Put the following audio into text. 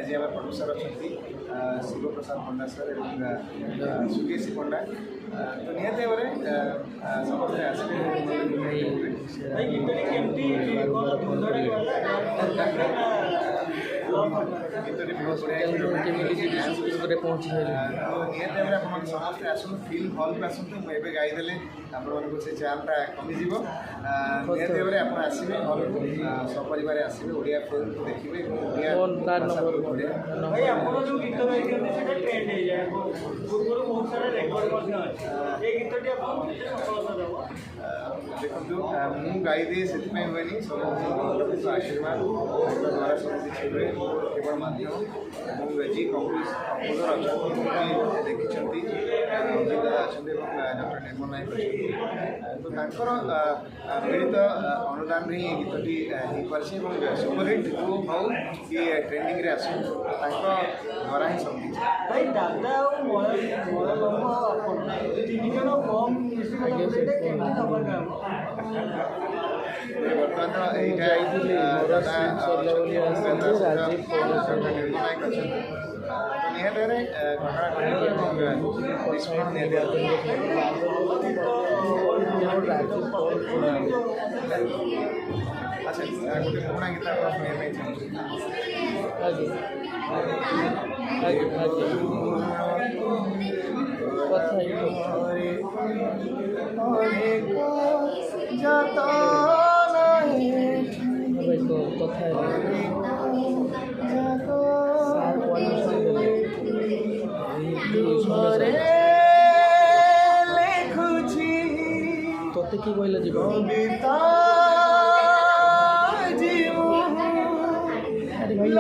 जी आम प्रोड्यूसर अच्छा शिव प्रसाद पंडा सर और सुकेशी पंडा तो निहती भाव में समस्ते आसवे गीतटी बहुत बढ़िया पहुँची निहती भाव में समस्ते आसतु फिल्म हल को आसतु मुझे गाईदे आपण से चालटा कमिज निहती भाव में आप आसवे हल को सपरिवार आसवे ओडिया फिल्म को देखिए देखो मु गाईदे से हुए सब आशीर्वाद द्वारा सब किसी हुए केवल माध्यम जी कंपोजर अच्छा देखी अभिनेता अच्छा डॉक्टर निर्मल नायक तो मिलित अनुदान ही गीतटी हो पार्टी सुपरहिट जो हूँ कि ट्रेंडिंग आसू द्वारा ही सब किसी बर्तमान यहाँ दादा निर्मल नायक अच्छा निहती घटना अच्छा गोटे पुराना गीत शुणा তোতে কি কইলে দিব কবিতা আরে ভাই